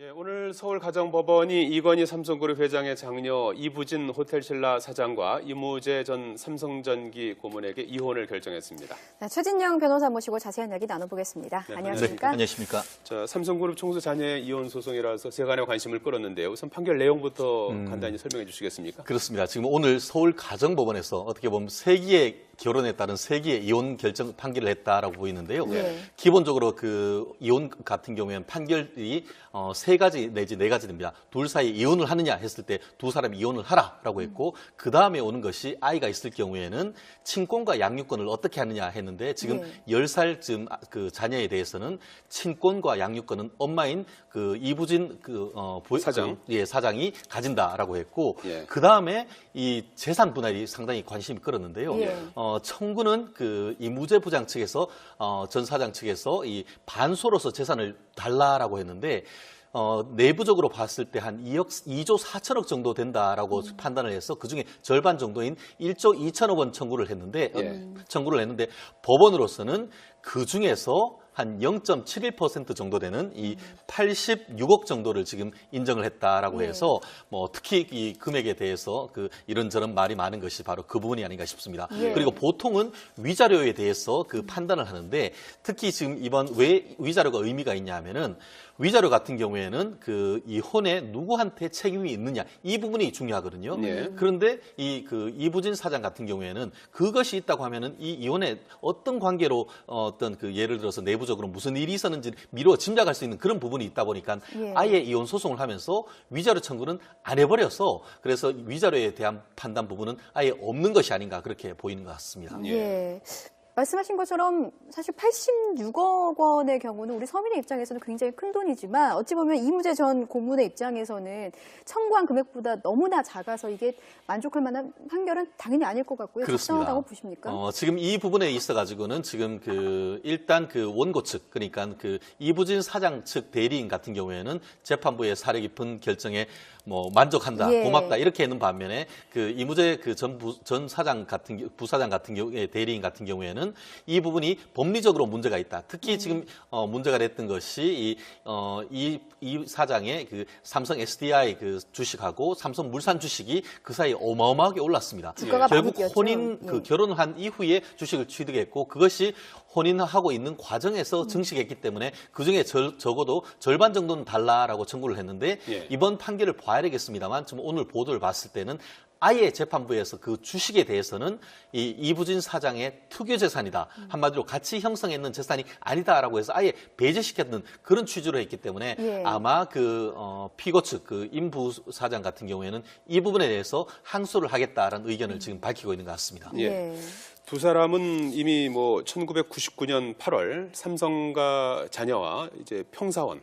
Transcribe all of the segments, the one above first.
예, 오늘 서울가정법원이 이건희 삼성그룹 회장의 장녀 이부진 호텔신라 사장과 이무재 전 삼성전기 고문에게 이혼을 결정했습니다. 네, 최진영 변호사 모시고 자세한 이야기 나눠보겠습니다. 네, 안녕하십니까? 네, 안녕하십니까? 자, 삼성그룹 총수 자녀의 이혼 소송이라서 세간의 관심을 끌었는데요. 우선 판결 내용부터 간단히 설명해 주시겠습니까? 그렇습니다. 지금 오늘 서울가정법원에서 어떻게 보면 세기의 결혼에 따른 세기의 이혼 결정 판결을 했다라고 보이는데요. 네. 기본적으로 그 이혼 같은 경우에는 판결이 세 가지 내지 네 가지 됩니다. 둘 사이 이혼을 하느냐 했을 때 두 사람이 이혼을 하라라고 했고 그 다음에 오는 것이 아이가 있을 경우에는 친권과 양육권을 어떻게 하느냐 했는데 지금 10살쯤 그 자녀에 대해서는 친권과 양육권은 엄마인 그 이부진 사장. 사장이 가진다라고 했고 예. 그 다음에 이 재산 분할이 상당히 관심이 끌었는데요. 예. 청구는 그 이무재 부장 측에서 전 사장 측에서 이 반소로서 재산을 달라라고 했는데 내부적으로 봤을 때 한 2조 4천억 정도 된다라고 판단을 해서 그중에 절반 정도인 1조 2천억 원 청구를 했는데 법원으로서는 그중에서 한 0.71% 정도 되는 이 86억 정도를 지금 인정을 했다라고 해서 뭐 특히 이 금액에 대해서 그 이런저런 말이 많은 것이 바로 그 부분이 아닌가 싶습니다. 그리고 보통은 위자료에 대해서 그 판단을 하는데 특히 지금 이번 왜 위자료가 의미가 있냐 하면은 위자료 같은 경우에는 그 이혼에 누구한테 책임이 있느냐 이 부분이 중요하거든요. 그런데 이부진 사장 같은 경우에는 그것이 있다고 하면은 이 이혼에 어떤 관계로 어떤 그 예를 들어서 내부적으로 무슨 일이 있었는지 미루어 짐작할 수 있는 그런 부분이 있다 보니까 아예 이혼 소송을 하면서 위자료 청구는 안 해버려서 그래서 위자료에 대한 판단 부분은 아예 없는 것이 아닌가 그렇게 보이는 것 같습니다. 예. 말씀하신 것처럼 사실 86억 원의 경우는 우리 서민의 입장에서는 굉장히 큰 돈이지만 어찌 보면 이무재 전 고문의 입장에서는 청구한 금액보다 너무나 작아서 이게 만족할 만한 판결은 당연히 아닐 것 같고요. 적당하다고 보십니까? 지금 이 부분에 있어가지고는 지금 일단 그 원고 측 그러니까 그 이부진 사장 측 대리인 같은 경우에는 재판부의 사려 깊은 결정에 뭐 만족한다, 고맙다 이렇게 하는 반면에 그 이무재 그 전 사장 같은 부사장 같은 경우에 대리인 같은 경우에는 이 부분이 법리적으로 문제가 있다. 특히 지금 문제가 됐던 것이 이 사장의 그 삼성 SDI 그 주식하고 삼성 물산 주식이 그 사이에 어마어마하게 올랐습니다. 결국 혼인 그 결혼을 한 이후에 주식을 취득했고 그것이 혼인하고 있는 과정에서 증식했기 때문에 그중에 적어도 절반 정도는 달라라고 청구를 했는데 이번 판결을 봐야 되겠습니다만 지금 오늘 보도를 봤을 때는 아예 재판부에서 그 주식에 대해서는 이 이부진 사장의 특유 재산이다. 한마디로 같이 형성했는 재산이 아니다라고 해서 아예 배제시켰는 그런 취지로 했기 때문에 아마 그 피고 측 그 임부 사장 같은 경우에는 이 부분에 대해서 항소를 하겠다라는 의견을 지금 밝히고 있는 것 같습니다. 두 사람은 이미 뭐 1999년 8월 삼성과 자녀와 이제 평사원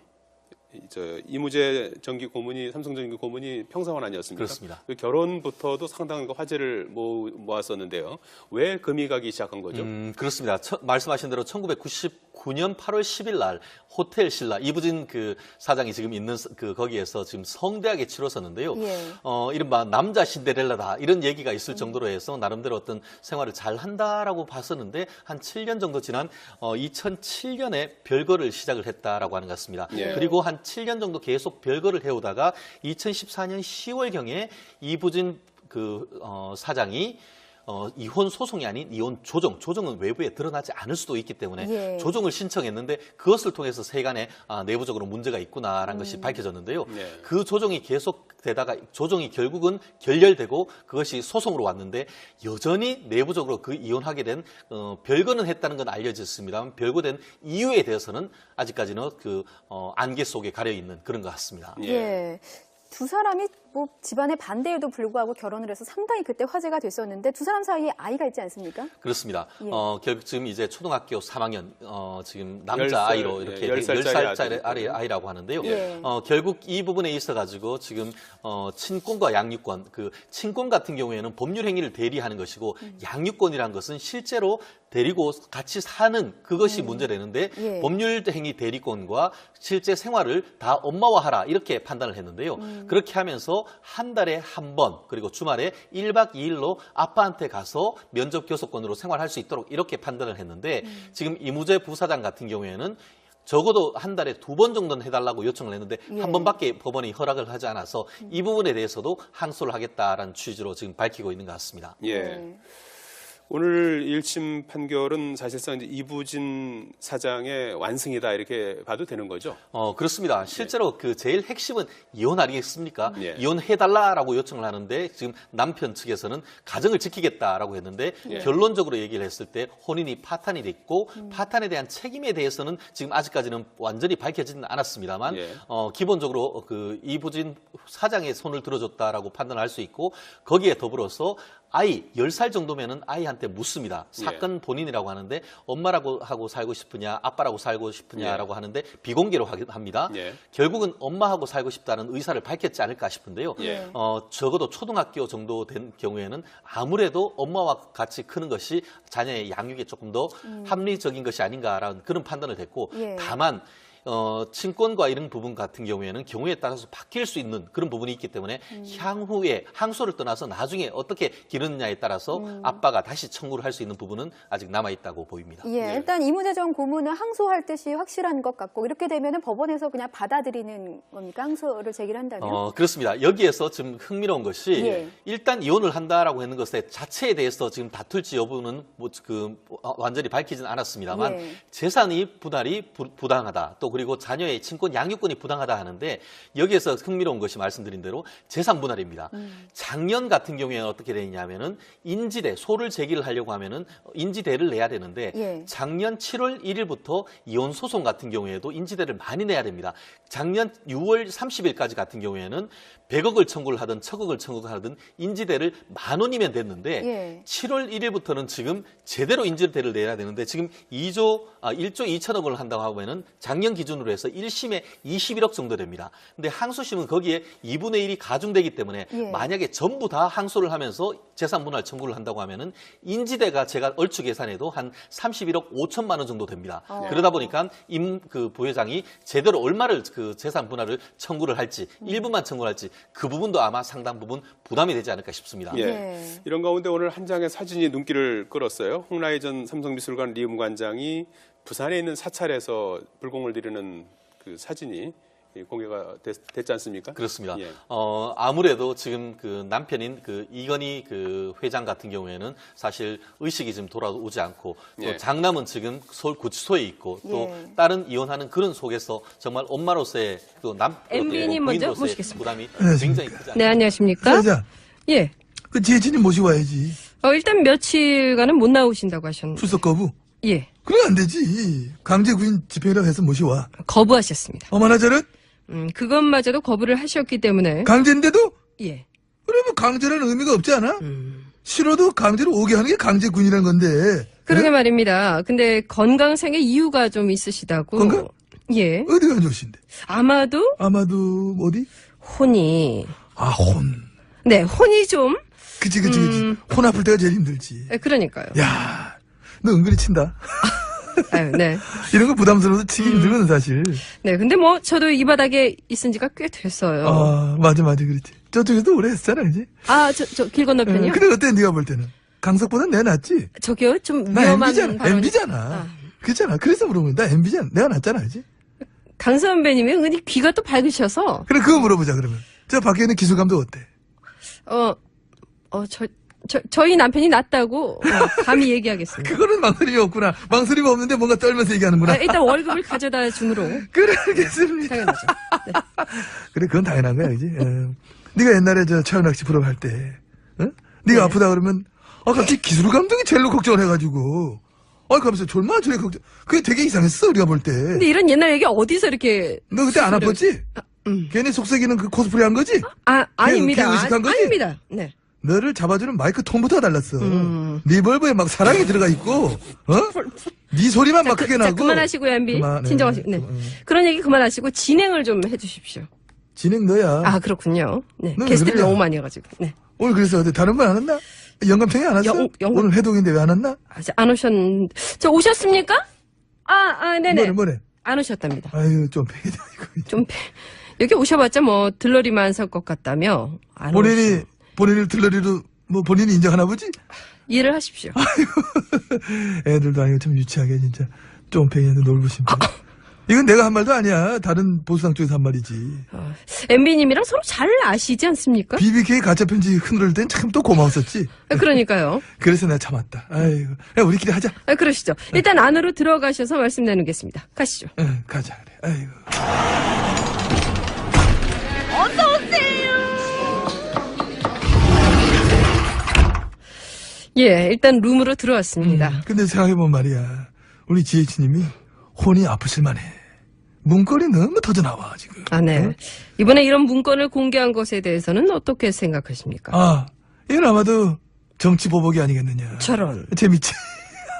이무재 전기 고문이 삼성전기 고문이 평사원 아니었습니까? 그렇습니다. 그 결혼부터도 상당한 화제를 모았었는데요. 왜 금이 가기 시작한 거죠? 그렇습니다. 말씀하신 대로 1999년 8월 10일 날 호텔 신라 이부진 그 사장이 지금 있는 그 거기에서 지금 성대하게 치러섰는데요. 이른바 남자 신데렐라다 이런 얘기가 있을 정도로 해서 나름대로 어떤 생활을 잘 한다라고 봤었는데 한 7년 정도 지난 2007년에 별거를 시작을 했다라고 하는 것 같습니다. 그리고 한 7년 정도 계속 별거를 해오다가 2014년 10월경에 이부진 사장이 이혼 소송이 아닌 이혼 조정은 외부에 드러나지 않을 수도 있기 때문에 조정을 신청했는데 그것을 통해서 세간에 내부적으로 문제가 있구나라는 것이 밝혀졌는데요. 그 조정이 계속되다가 조정이 결국은 결렬되고 그것이 소송으로 왔는데 여전히 내부적으로 그 이혼하게 된 별거는 했다는 건 알려졌습니다만 별거된 이유에 대해서는 아직까지는 그 안개 속에 가려 있는 그런 것 같습니다. 두 사람이 뭐 집안의 반대에도 불구하고 결혼을 해서 상당히 그때 화제가 됐었는데 두 사람 사이에 아이가 있지 않습니까? 그렇습니다. 결국 지금 이제 초등학교 3학년 지금 남자 아이로 이렇게 10살짜리 아이라고 하는데요. 결국 이 부분에 있어가지고 지금 친권과 양육권 그 친권 같은 경우에는 법률 행위를 대리하는 것이고 양육권이라는 것은 실제로 데리고 같이 사는 그것이 문제되는데 법률 행위 대리권과 실제 생활을 다 엄마와 하라 이렇게 판단을 했는데요. 그렇게 하면서 한 달에 한 번 그리고 주말에 1박 2일로 아빠한테 가서 면접 교섭권으로 생활할 수 있도록 이렇게 판단을 했는데 지금 이무재 부사장 같은 경우에는 적어도 한 달에 2번 정도는 해달라고 요청을 했는데 예. 한 번밖에 법원이 허락을 하지 않아서 이 부분에 대해서도 항소를 하겠다라는 취지로 지금 밝히고 있는 것 같습니다. 예. 네. 오늘 1심 판결은 사실상 이제 이부진 사장의 완승이다 이렇게 봐도 되는 거죠? 그렇습니다. 실제로 그 제일 핵심은 이혼 아니겠습니까? 예. 이혼해달라라고 요청을 하는데 지금 남편 측에서는 가정을 지키겠다라고 했는데 예. 결론적으로 얘기를 했을 때 혼인이 파탄이 됐고 파탄에 대한 책임에 대해서는 지금 아직까지는 완전히 밝혀지지는 않았습니다만 예. 기본적으로 그 이부진 사장의 손을 들어줬다라고 판단할 수 있고 거기에 더불어서 아이 10살 정도면은 아이한테 묻습니다. 사건 본인이라고 하는데 엄마라고 하고 살고 싶으냐 아빠라고 살고 싶으냐라고 하는데 비공개로 합니다. 예. 결국은 엄마하고 살고 싶다는 의사를 밝혔지 않을까 싶은데요. 예. 적어도 초등학교 정도 된 경우에는 아무래도 엄마와 같이 크는 것이 자녀의 양육에 조금 더 합리적인 것이 아닌가라는 그런 판단을 했고 예. 다만 친권과 이런 부분 같은 경우에 따라서 바뀔 수 있는 그런 부분이 있기 때문에 향후에 항소를 떠나서 나중에 어떻게 기르느냐에 따라서 아빠가 다시 청구를 할 수 있는 부분은 아직 남아있다고 보입니다. 예, 일단 이무재 전 고문은 항소할 뜻이 확실한 것 같고 이렇게 되면은 법원에서 그냥 받아들이는 겁니까? 항소를 제기한다면? 그렇습니다. 여기에서 지금 흥미로운 것이 예. 일단 이혼을 한다라고 하는 것에 자체에 대해서 지금 다툴지 여부는 완전히 밝히지는 않았습니다만 예. 재산이 분할이 부당하다. 또 그리고 자녀의 친권 양육권이 부당하다 하는데 여기에서 흥미로운 것이 말씀드린 대로 재산 분할입니다. 작년 같은 경우에는 어떻게 되냐면은 인지대 소를 제기를 하려고 하면은 인지대를 내야 되는데 예. 작년 7월 1일부터 이혼 소송 같은 경우에도 인지대를 많이 내야 됩니다. 작년 6월 30일까지 같은 경우에는 100억을 청구를 하든 1000억을 청구를 하든 인지대를 10,000원이면 됐는데 예. 7월 1일부터는 지금 제대로 인지대를 내야 되는데 지금 1조 2천억을 한다고 하면은 작년 기준으로 해서 1심에 21억 정도 됩니다. 근데 항소심은 거기에 2분의 1이 가중되기 때문에 예. 만약에 전부 다 항소를 하면서 재산 분할 청구를 한다고 하면은 인지대가 제가 얼추 계산해도 한 31억 5천만 원 정도 됩니다. 그러다 보니까 그 부회장이 제대로 얼마를 그 재산 분할을 청구를 할지 일부만 청구를 할지 그 부분도 아마 상당 부분 부담이 되지 않을까 싶습니다. 예. 네. 이런 가운데 오늘 한 장의 사진이 눈길을 끌었어요. 홍라희 전 삼성미술관 리움관장이 부산에 있는 사찰에서 불공을 드리는 그 사진이 공개가 됐지 않습니까? 그렇습니다. 예. 아무래도 지금 그 남편인 그 이건희 그 회장 같은 경우에는 사실 의식이 지금 돌아오지 않고 또 예. 장남은 지금 서울 구치소에 있고 또 예. 딸은 이혼하는 그런 속에서 정말 엄마로서의 또 MB님 먼저 부인으로서의 모시겠습니다. 부담이 안녕하십니까. 굉장히 크지 않습니까? 네, 안녕하십니까? 사장, 예. 그 재진이 모셔와야지. 일단 며칠간은 못 나오신다고 하셨는데. 출석 거부. 예. 그래 안 되지. 강제구인 집행이라고 해서 모셔와. 거부하셨습니다. 어머나 저런 그것마저도 거부를 하셨기 때문에. 강제인데도 예. 그러면 강제라는 의미가 없지 않아? 싫어도 강제로 오게 하는 게 강제군이라는 건데. 그러게 그래? 말입니다. 근데 건강상의 이유가 좀 있으시다고. 건강? 예. 어디가 안 좋으신데? 아마도 아마도 어디? 혼이. 아 혼. 네, 혼이 좀. 그치. 혼 아플 때가 제일 힘들지. 그러니까요. 야, 너 은근히 친다. 아유, 네. 이런 거 부담스러워서 치기 힘들거든 사실. 네, 근데 뭐 저도 이 바닥에 있은 지가 꽤 됐어요. 아 맞아 그렇지. 저쪽에서도 오래 했잖아 이제. 저 길 건너편이요? 근데 어때 네가 볼 때는? 강석보다 내가 낫지? 저기요, 좀 나 위험한 MB잖아. 발언이- MB잖아. 아. 그렇잖아. 그래서 물어보는 거야. 나 MB잖아. 내가 낫잖아, 그지? 강 선배님이 은근히 귀가 또 밝으셔서. 그래, 그거 물어보자, 그러면. 저 밖에 있는 기술감독 어때? 저희 남편이 낫다고 감히 얘기하겠습니다. 그거는 망설임이 없구나. 망설임이 없는데 뭔가 떨면서 얘기하는구나. 일단 월급을 가져다 주므로 그래, 알겠습니다. 당연하죠. 네. 그래, 그건 당연한 거야, 그지? 네가 옛날에 저 차연낚시 프로 할 때, 네가 아프다 그러면, 갑자기 기술감독이 제일로 걱정을 해가지고, 가면서 졸마 저래 걱정. 그게 되게 이상했어, 우리가 볼 때. 근데 이런 옛날 얘기 어디서 이렇게 너 그때 안 아팠지? 괜히 속썩이는 그 코스프레 한 거지? 아닙니다. 걔 의식한 거지? 아닙니다. 네. 너를 잡아주는 마이크 톤부터 달랐어. 리벌브에 막 사랑이 들어가 있고, 네 소리만 막 크게 나고. 그만하시고요, MB. 그만해. 진정하시고. 네. 그런 얘기 그만하시고 진행을 좀 해주십시오. 진행 너야. 그렇군요. 네. 너 왜 게스트를 그래? 너무 많이 해가지고. 네. 오늘 그래서 어디 다른 분 안 왔나? 영감탱이 안 왔어? 영감- 오늘 회동인데 왜 안 왔나? 아직 안 오셨는데. 저 오셨습니까? 네네. 뭐래? 안 오셨답니다. 아유, 좀 팽이다, 이거. 좀 여기 오셔봤자 뭐 들러리만 설 것 같다며. 안 오시- 본인을 들러리로, 본인이 인정하나 보지? 이해를 하십시오. 애들도 아니고 참 유치하게, 진짜. 좀 팽이한테 놀부심도. 이건 내가 한 말도 아니야. 다른 보수당 쪽에서 한 말이지. MB님이랑 서로 잘 아시지 않습니까? BBK 가짜 편지 흔들 땐 참 또 고마웠었지. 그러니까요. 그래서 내가 참았다. 아이고. 야, 우리끼리 하자. 그러시죠. 일단 안으로 들어가셔서 말씀 나누겠습니다. 가시죠. 응, 가자, 그래. 아이고. 예, 일단 룸으로 들어왔습니다. 근데 생각해보면 말이야. 우리 GH님이 혼이 아프실만해. 문건이 너무 터져나와, 지금. 아, 네. 응? 이번에 이런 문건을 공개한 것에 대해서는 어떻게 생각하십니까? 아, 이건 아마도 정치 보복이 아니겠느냐. 저런. 재밌지?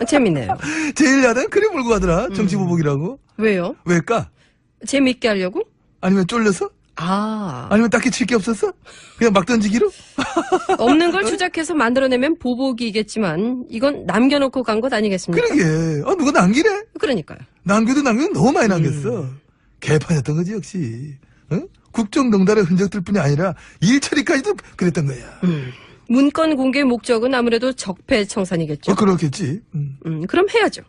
재밌네요. 제일 야당 그래 몰고 가더라. 정치 보복이라고. 왜요? 왜일까? 재밌게 하려고? 아니면 쫄려서? 아, 아니면 딱히 칠 게 없었어? 그냥 막 던지기로? 없는 걸 주작해서 만들어내면 보복이겠지만 이건 남겨놓고 간 것 아니겠습니까? 그러게. 누가 남기래? 그러니까요. 남겨도 너무 많이 남겼어. 개판이었던 거지, 역시. 응? 국정농단의 흔적들 뿐이 아니라 일 처리까지도 그랬던 거야. 문건 공개의 목적은 아무래도 적폐청산이겠죠. 그렇겠지. 그럼 해야죠.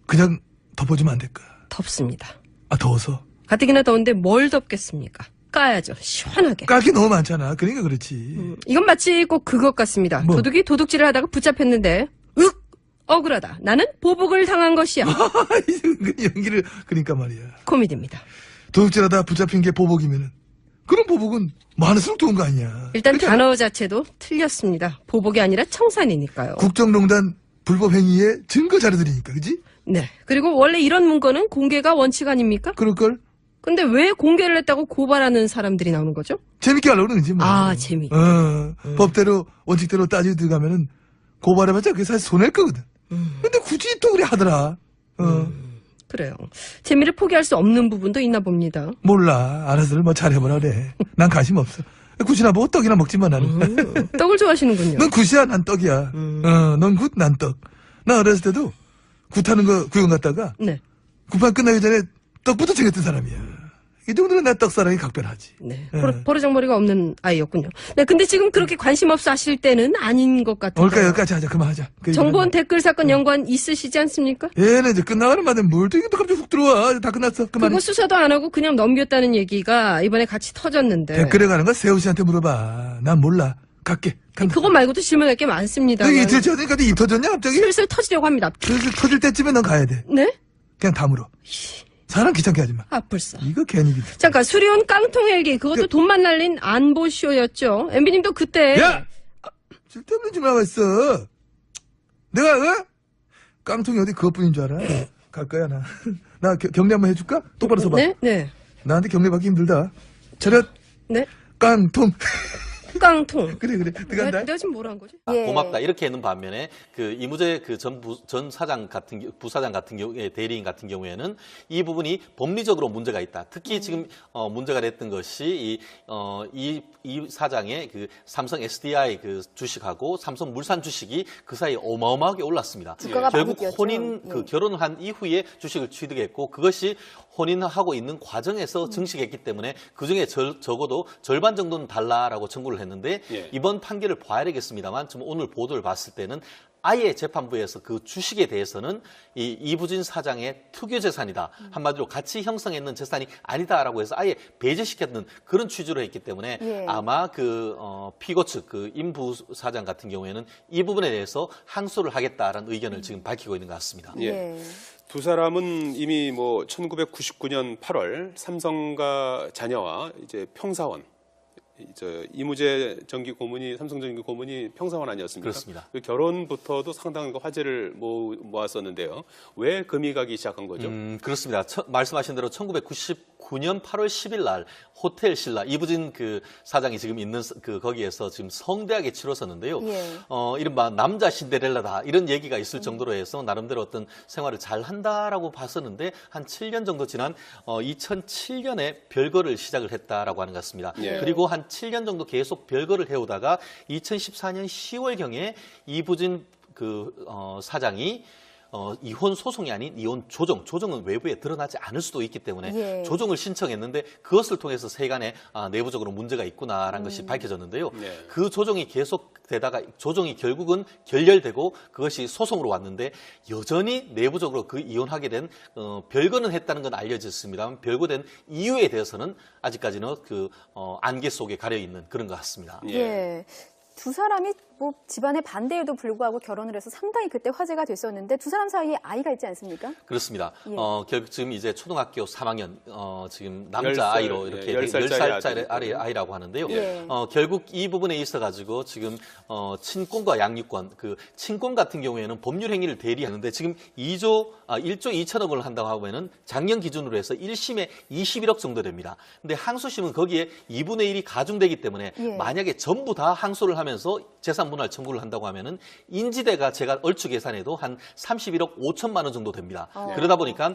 그냥 덮어주면 안 될까? 덥습니다. 아, 더워서. 가뜩이나 더운데 뭘 덮겠습니까? 까야죠. 시원하게. 깔 게 너무 많잖아. 그러니까 그렇지. 이건 마치 꼭 그것 같습니다. 뭐? 도둑이 도둑질을 하다가 붙잡혔는데 윽! 억울하다. 나는 보복을 당한 것이야. 연기를, 그러니까 말이야. 코미디입니다. 도둑질하다 붙잡힌 게 보복이면은. 그런 보복은 많을수록 좋은 거 아니야. 일단 그러니까 단어 자체도 틀렸습니다. 보복이 아니라 청산이니까요. 국정농단 불법 행위의 증거 자료들이니까, 그지? 네. 그리고 원래 이런 문건은 공개가 원칙 아닙니까? 그럴걸? 근데 왜 공개를 했다고 고발하는 사람들이 나오는 거죠? 재밌게 하려고 그러는지 뭐. 아, 재미. 법대로, 원칙대로 따지고 들어가면은 고발해봤자 그게 사실 손해일 거거든. 근데 굳이 또 그래 하더라. 그래요. 재미를 포기할 수 없는 부분도 있나 봅니다. 몰라. 알아서를 뭐 잘해보라 그래. 난 관심 없어. 굿이나 보고 떡이나 먹지만 나는. 떡을 좋아하시는군요. 넌 굿이야, 난 떡이야. 넌 굿, 난 떡. 나 어렸을 때도 굿하는 거 구경 갔다가 네. 굿판 끝나기 전에 떡부터 챙겼던 사람이야. 이 정도는 나 떡사랑이 각별하지. 네. 예. 버르장머리가 없는 아이였군요. 네. 근데 지금 그렇게 관심 없어 하실 때는 아닌 것 같아요. 올까 여기까지 하자. 그만하자. 그 정보원 얘기는. 댓글 사건 연관 있으시지 않습니까? 얘는 이제 끝나가는 마다 뭘 또 이게 또 갑자기 훅 들어와. 다 끝났어. 그만해. 그거 수사도 안 하고 그냥 넘겼다는 얘기가 이번에 같이 터졌는데. 댓글에 가는 거 세호 씨한테 물어봐. 난 몰라. 갈게. 간다. 그거 말고도 질문할 게 많습니다. 너 이틀 전에까지 입 터졌냐 갑자기? 슬슬 터지려고 합니다. 슬슬 터질 때쯤에 넌 가야 돼. 네? 그냥 다물어. 사람 귀찮게 하지 마. 아, 벌써. 이거 괜히. 잠깐, 수리온 깡통 헬기. 그것도 돈만 날린 안보쇼였죠. MB님도 그때. 야! 쓸데없는 줄 알고 있어. 내가, 깡통이 어디 그것뿐인 줄 알아? 갈 거야, 나. 나 격리 한번 해줄까? 똑바로 서봐. 네? 네. 나한테 격리 받기 힘들다. 차렷, 네? 깡통. 깡통. 그래, 들어간다. 내가 지금 뭐라 한 거지? 예. 고맙다 이렇게 했는 반면에 그 이무재 그 전 사장 같은 부사장 같은 경우에 대리인 같은 경우에는 이 부분이 법리적으로 문제가 있다. 특히 지금 문제가 됐던 것이 이 사장의 그 삼성 SDI 그 주식하고 삼성 물산 주식이 그 사이에 어마어마하게 올랐습니다. 주가가 결국 많이 뛰었죠. 혼인 예. 그 결혼을 한 이후에 주식을 취득했고 그것이 혼인하고 있는 과정에서 증식했기 때문에 그중에 적어도 절반 정도는 달라라고 청구를 했는데 예. 이번 판결을 봐야 되겠습니다만 지금 오늘 보도를 봤을 때는 아예 재판부에서 그 주식에 대해서는 이 이부진 사장의 특유 재산이다. 한마디로 같이 형성했는 재산이 아니다라고 해서 아예 배제시켰는 그런 취지로 했기 때문에 예. 아마 그 피고 측 그 임부 사장 같은 경우에는 이 부분에 대해서 항소를 하겠다라는 의견을 지금 밝히고 있는 것 같습니다. 예. 두 사람은 이미 뭐 1999년 8월 삼성과 자녀와 이제 평사원 이무재 전기 고문이 삼성전기 고문이 평사원 아니었습니까? 그렇습니다. 그 결혼부터도 상당한 화제를 모았었는데요. 왜 금이 가기 시작한 거죠? 그렇습니다. 말씀하신 대로 1999년 8월 10일 날 호텔 신라 이부진 그 사장이 지금 있는 그 거기에서 지금 성대하게 치러섰는데요. 예. 이른바 남자 신데렐라다 이런 얘기가 있을 정도로 해서 나름대로 어떤 생활을 잘 한다라고 봤었는데 한 7년 정도 지난 2007년에 별거를 시작을 했다라고 하는 것 같습니다. 예. 그리고 한 7년 정도 계속 별거를 해오다가 2014년 10월경에 이부진 그 사장이 이혼 소송이 아닌 이혼 조정은 외부에 드러나지 않을 수도 있기 때문에 예. 조정을 신청했는데 그것을 통해서 세간에 내부적으로 문제가 있구나라는 것이 밝혀졌는데요. 네. 그 조정이 계속되다가 조정이 결국은 결렬되고 그것이 소송으로 왔는데 여전히 내부적으로 그 이혼하게 된 별거는 했다는 건 알려졌습니다만 별거된 이유에 대해서는 아직까지는 그 안개 속에 가려 있는 그런 것 같습니다. 예. 두 사람이 뭐 집안의 반대에도 불구하고 결혼을 해서 상당히 그때 화제가 됐었는데 두 사람 사이에 아이가 있지 않습니까? 그렇습니다. 예. 결국 지금 이제 초등학교 3학년 지금 10살, 남자 아이로 예, 이렇게 10살짜리 10살짜리 아이라고 하는데요. 예. 결국 이 부분에 있어 가지고 지금 친권과 양육권 그 친권 같은 경우에는 법률 행위를 대리하는데 지금 1조 2천억 원을 한다고 하면은 작년 기준으로 해서 1심에 21억 정도 됩니다. 근데 항소심은 거기에 2분의 1이 가중되기 때문에 예. 만약에 전부 다 항소를 하면서 재산 분할 청구를 한다고 하면은 인지대가 제가 얼추 계산해도 한 31억 5천만 원 정도 됩니다. 그러다 보니까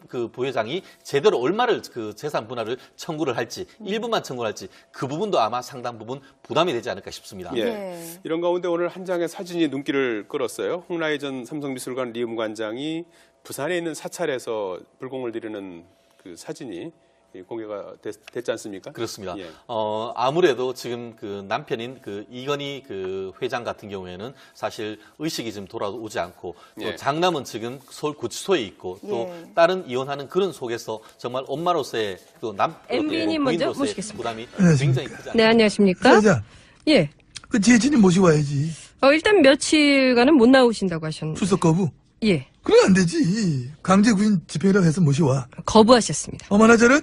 그 부회장이 제대로 얼마를 그 재산 분할을 청구를 할지 일부만 청구를 할지 그 부분도 아마 상당 부분 부담이 되지 않을까 싶습니다. 예. 네. 이런 가운데 오늘 한 장의 사진이 눈길을 끌었어요. 홍라희 전 삼성미술관 리음관장이 부산에 있는 사찰에서 불공을 들이는 그 사진이 공개가 됐지 않습니까? 그렇습니다. 예. 아무래도 지금 그 남편인 그 이건희 그 회장 같은 경우에는 사실 의식이 지금 돌아오지 않고 또 예. 장남은 지금 서울 구치소에 있고 또 예. 딸은 이혼하는 그런 속에서 정말 엄마로서의 또 MB님 먼저 부인으로서의 모시겠습니다. 부담이 네, 굉장히 크지 않습니까? 네, 안녕하십니까? 자, 예. 그 지혜진이 모시고 와야지. 일단 며칠간은 못 나오신다고 하셨는데. 출석 거부. 예. 그래 안 되지. 강제 구인 집행이라고 해서 모셔와. 거부하셨습니다. 어머나 저런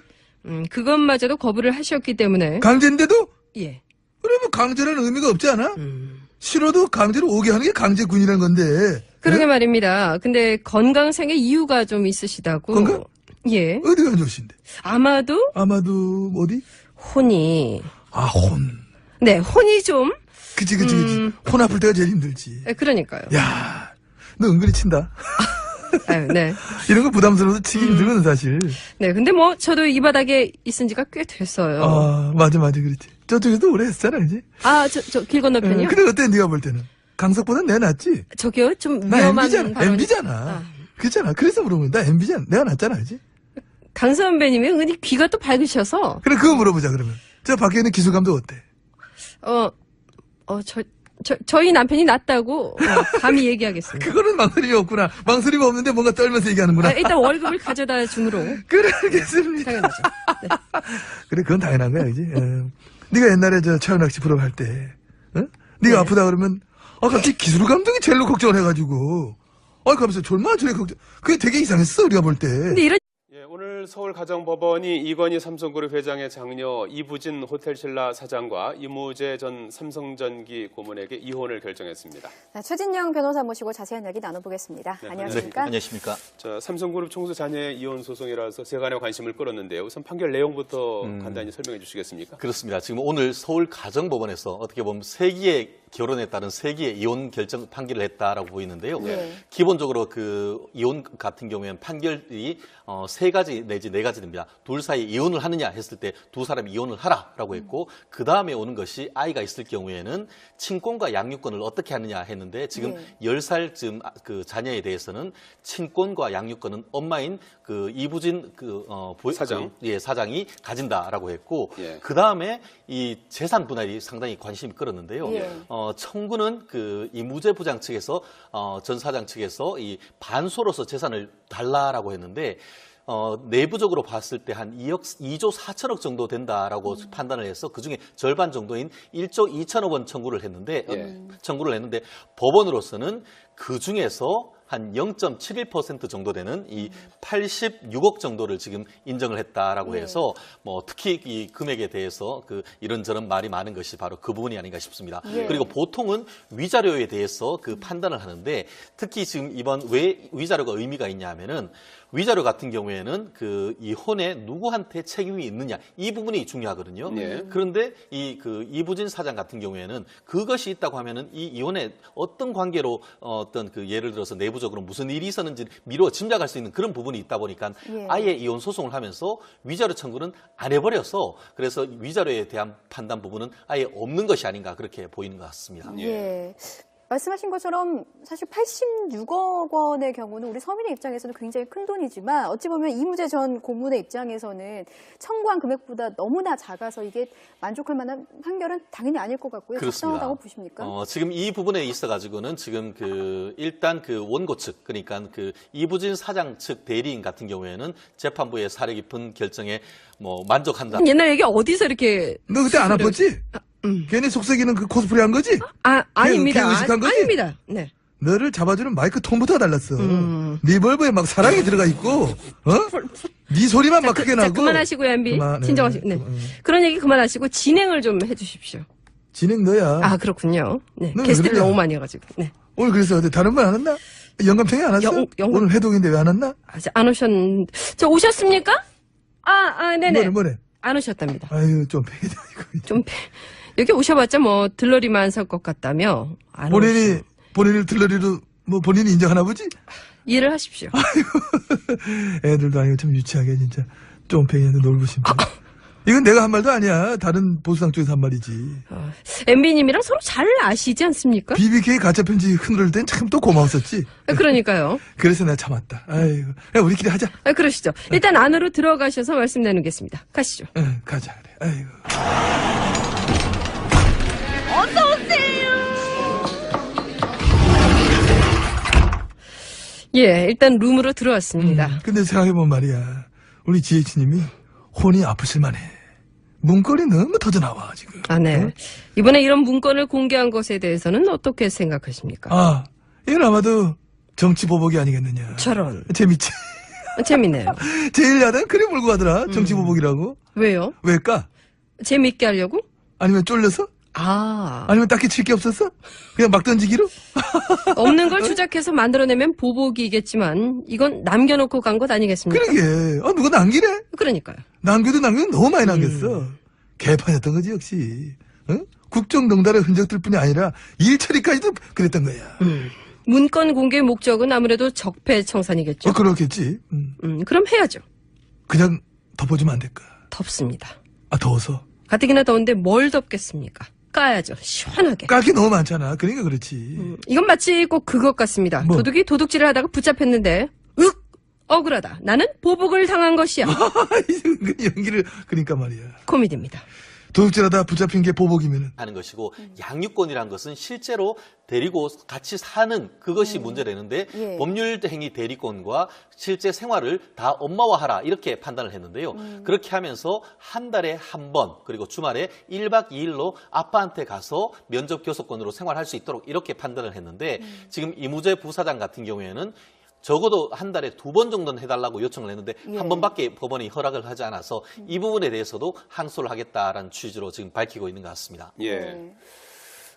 그것마저도 거부를 하셨기 때문에. 강제인데도 예. 그래 뭐 강제라는 의미가 없지 않아? 싫어도 강제로 오게 하는 게 강제 구인이라는 건데. 그러게 그래? 말입니다. 근데 건강상의 이유가 좀 있으시다고. 건강? 예. 어디가 안 좋으신데? 아마도 아마도 어디? 혼이. 아 혼. 네, 혼이 좀. 그치. 혼 아플 때가 제일 힘들지. 그러니까요. 야, 너 은근히 친다. 아유, 네. 이런 거 부담스러워서 치기 힘들거든 사실. 네, 근데 뭐 저도 이 바닥에 있은 지가 꽤 됐어요. 아 맞아 그렇지. 저쪽에서 오래 했잖아 이제. 저 길 건너편이요? 근데 어때 네가 볼 때는? 강석보다 내가 낫지? 저기요, 좀 나 위험한 MB잖아. 발언이. MB잖아. 그렇잖아. 그래서 물어보는 거야. 나 MB잖아. 내가 낫잖아 이제. 강 선배님이 은근히 귀가 또 밝으셔서. 그래 그거 물어보자 그러면. 저 밖에 있는 기술감독 어때? 저희 남편이 낫다고 감히 얘기하겠습니다. 그거는 망설임이 없구나. 망설임이 없는데 뭔가 떨면서 얘기하는구나. 일단 월급을 가져다 주므로. 그래 알겠습니다. 당연하죠. 네. 그래 그건 당연한 거야 이제. 네가 옛날에 저 차은낚시 프로 할 때, 네가 아프다 그러면 갑자기 기술 감독이 제일로 걱정을 해가지고, 가면서 졸마 저래 걱정. 그게 되게 이상했어 우리가 볼 때. 근데 이런 예, 오늘 서울가정법원이 이건희 삼성그룹 회장의 장녀 이부진 호텔신라 사장과 이무재 전 삼성전기 고문에게 이혼을 결정했습니다. 자, 최진영 변호사 모시고 자세한 이야기 나눠보겠습니다. 네, 안녕하십니까? 안녕하십니까? 자, 삼성그룹 총수 자녀의 이혼 소송이라서 세간의 관심을 끌었는데요. 우선 판결 내용부터 간단히 설명해 주시겠습니까? 그렇습니다. 지금 오늘 서울가정법원에서 어떻게 보면 세기의 결혼에 따른 세기의 이혼 결정 판결을 했다라고 보이는데요. 네. 기본적으로 그 이혼 같은 경우에는 판결이 세 가지 내지 네 가지 됩니다. 둘 사이 이혼을 하느냐 했을 때 두 사람이 이혼을 하라라고 했고 그 다음에 오는 것이 아이가 있을 경우에는 친권과 양육권을 어떻게 하느냐 했는데 지금 10살쯤 그 자녀에 대해서는 친권과 양육권은 엄마인 그 이부진 사장. 사장이 가진다라고 했고 예. 그 다음에 이 재산 분할이 상당히 관심이 끌었는데요. 예. 청구는 그 이무재 부장 측에서 전 사장 측에서 이 반소로서 재산을 달라라고 했는데 내부적으로 봤을 때 한 2조 4천억 정도 된다라고 판단을 해서 그중에 절반 정도인 1조 2천억 원 청구를 했는데 법원으로서는 그중에서 한 0.71% 정도 되는 이 86억 정도를 지금 인정을 했다라고 해서 뭐 특히 이 금액에 대해서 그 이런저런 말이 많은 것이 바로 그 부분이 아닌가 싶습니다. 그리고 보통은 위자료에 대해서 그 판단을 하는데 특히 지금 이번 왜 위자료가 의미가 있냐 하면은 위자료 같은 경우에는 그 이혼에 누구한테 책임이 있느냐 이 부분이 중요하거든요. 그런데 이부진 사장 같은 경우에는 그것이 있다고 하면은 이 이혼에 어떤 관계로 어떤 그 예를 들어서 내부적으로 무슨 일이 있었는지 미루어 짐작할 수 있는 그런 부분이 있다 보니까 아예 이혼 소송을 하면서 위자료 청구는 안 해버려서 그래서 위자료에 대한 판단 부분은 아예 없는 것이 아닌가 그렇게 보이는 것 같습니다. 예. 말씀하신 것처럼 사실 86억 원의 경우는 우리 서민의 입장에서는 굉장히 큰 돈이지만 어찌 보면 이무재 전 고문의 입장에서는 청구한 금액보다 너무나 작아서 이게 만족할 만한 판결은 당연히 아닐 것 같고요. 그렇습니다. 적당하다고 보십니까? 지금 이 부분에 있어가지고는 지금 일단 원고 측, 그러니까 이부진 사장 측 대리인 같은 경우에는 재판부의 사려 깊은 결정에 만족한다. 옛날 얘기 어디서 이렇게 너 그때 안 아팠지? 괜히 속썩이는 그 코스프레 한 거지? 아닙니다. 걔 의식한 거지? 아닙니다. 네. 너를 잡아주는 마이크 톤부터 달랐어. 네 벌브에 막 사랑이 들어가 있고, 네 소리만 막 크게 나고. 그만하시고요, MB. 그만해. 진정하시고. 네. 그런 얘기 그만하시고 진행을 좀 해주십시오. 진행 너야. 아, 그렇군요. 네. 넌왜 게스트를 그래? 너무 많이 해가지고. 네. 오늘 그래서 어디 다른 분 안 왔나? 영감탱이 안 왔어? 영감- 오늘 회동인데 왜 안 왔나? 아직 안 오셨는데. 저 오셨습니까? 네네. 뭐래? 안 오셨답니다. 아유, 좀 팽이다, 이거. 좀, 여기 오셔봤자 들러리만 설 것 같다며. 안 오시- 본인을 들러리로, 본인이 인정하나 보지? 이해를 하십시오. 애들도 아니고 참 유치하게, 진짜. 좀 팽이한테 놀부심도. 이건 내가 한 말도 아니야. 다른 보수당 쪽에서 한 말이지. MB님이랑 서로 잘 아시지 않습니까? BBK 가짜편지 흔들 땐 참 또 고마웠었지. 그러니까요. 그래서 내가 참았다. 아이고. 야, 우리끼리 하자. 그러시죠. 일단 안으로 들어가셔서 말씀 나누겠습니다. 가시죠. 응, 가자, 그래. 아이고. 예, 일단 룸으로 들어왔습니다. 근데 생각해보면 말이야. 우리 지혜치님이 혼이 아프실 만해. 문거리 너무 터져나와, 지금. 네. 응? 이번에 이런 문건을 공개한 것에 대해서는 어떻게 생각하십니까? 이건 아마도 정치 보복이 아니겠느냐. 저런. 재밌지? 재밌네요. 제일 야당 그래 몰고 가더라. 정치 보복이라고. 왜요? 왜일까? 재밌게 하려고? 아니면 쫄려서? 아니면 딱히 칠 게 없었어? 그냥 막 던지기로? 없는 걸 주작해서 만들어내면 보복이겠지만 이건 남겨놓고 간 것 아니겠습니까? 그러게. 누가 남기래? 그러니까요. 남겨도 너무 많이 남겼어. 개판이었던 거지, 역시. 응? 국정농단의 흔적들 뿐이 아니라 일 처리까지도 그랬던 거야. 문건 공개의 목적은 아무래도 적폐청산이겠죠. 그렇겠지. 그럼 해야죠. 그냥 덮어주면 안 될까? 덥습니다. 더워서. 가뜩이나 더운데 뭘 덮겠습니까? 까야죠. 시원하게. 깔 게 너무 많잖아. 그러니까 그렇지. 이건 마치 꼭 그것 같습니다. 뭐? 도둑이 도둑질을 하다가 붙잡혔는데 억울하다. 나는 보복을 당한 것이야. 연기를, 그러니까 말이야. 코미디입니다. 도둑질하다 붙잡힌 게 보복이면은. 하는 것이고 양육권이라는 것은 실제로 데리고 같이 사는 그것이 문제되는데 예. 법률행위 대리권과 실제 생활을 다 엄마와 하라 이렇게 판단을 했는데요. 그렇게 하면서 한 달에 한 번 그리고 주말에 1박 2일로 아빠한테 가서 면접 교섭권으로 생활할 수 있도록 이렇게 판단을 했는데 지금 이무재 부사장 같은 경우에는 적어도 한 달에 2번 정도는 해달라고 요청을 했는데 예. 한 번밖에 법원이 허락을 하지 않아서 이 부분에 대해서도 항소를 하겠다라는 취지로 지금 밝히고 있는 것 같습니다. 예.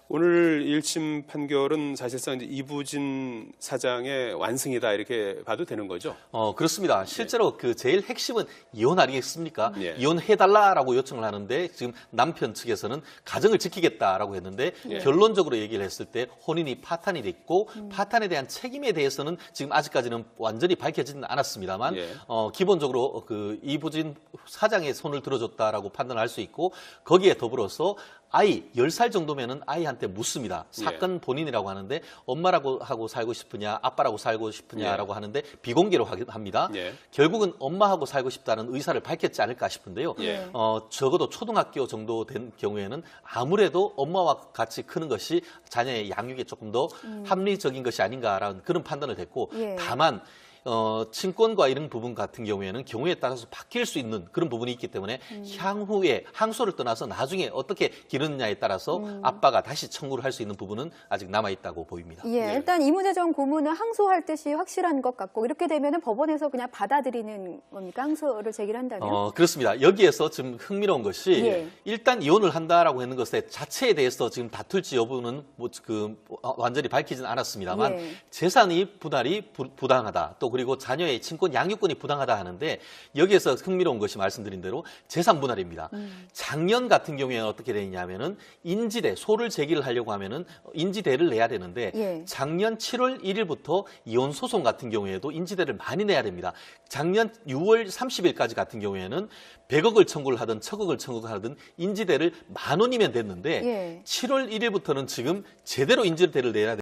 오늘 1심 판결은 사실상 이제 이부진 사장의 완승이다 이렇게 봐도 되는 거죠. 그렇습니다. 실제로 그 제일 핵심은 이혼 아니겠습니까? 예. 이혼해달라라고 요청을 하는데 지금 남편 측에서는 가정을 지키겠다라고 했는데 예. 결론적으로 얘기를 했을 때 혼인이 파탄이 됐고 파탄에 대한 책임에 대해서는 지금 아직까지는 완전히 밝혀지지는 않았습니다만 예. 기본적으로 그 이부진 사장의 손을 들어줬다라고 판단할 수 있고 거기에 더불어서 아이 10살 정도면은 아이한테 묻습니다. 사건 본인이라고 하는데 엄마라고 하고 살고 싶으냐 아빠라고 살고 싶으냐라고 하는데 비공개로 합니다. 예. 결국은 엄마하고 살고 싶다는 의사를 밝혔지 않을까 싶은데요. 예. 적어도 초등학교 정도 된 경우에는 아무래도 엄마와 같이 크는 것이 자녀의 양육에 조금 더 합리적인 것이 아닌가라는 그런 판단을 했고 예. 다만 친권과 이런 부분 같은 경우에 따라서 바뀔 수 있는 그런 부분이 있기 때문에 향후에 항소를 떠나서 나중에 어떻게 기르느냐에 따라서 아빠가 다시 청구를 할 수 있는 부분은 아직 남아있다고 보입니다. 예, 일단 이무재 전 고문은 항소할 뜻이 확실한 것 같고 이렇게 되면은 법원에서 그냥 받아들이는 겁니까? 항소를 제기한다면? 그렇습니다. 여기에서 지금 흥미로운 것이 예. 일단 이혼을 한다라고 하는 것에 자체에 대해서 지금 다툴지 여부는 완전히 밝히지는 않았습니다만 예. 재산이 분할이 부당하다. 또 그리고 자녀의 친권 양육권이 부당하다 하는데 여기에서 흥미로운 것이 말씀드린 대로 재산 분할입니다. 작년 같은 경우에는 어떻게 되냐면은 인지대 소를 제기를 하려고 하면은 인지대를 내야 되는데 예. 작년 7월 1일부터 이혼 소송 같은 경우에도 인지대를 많이 내야 됩니다. 작년 6월 30일까지 같은 경우에는 100억을 청구를 하든 1000억을 청구를 하든 인지대를 10,000원이면 됐는데 예. 7월 1일부터는 지금 제대로 인지대를 내야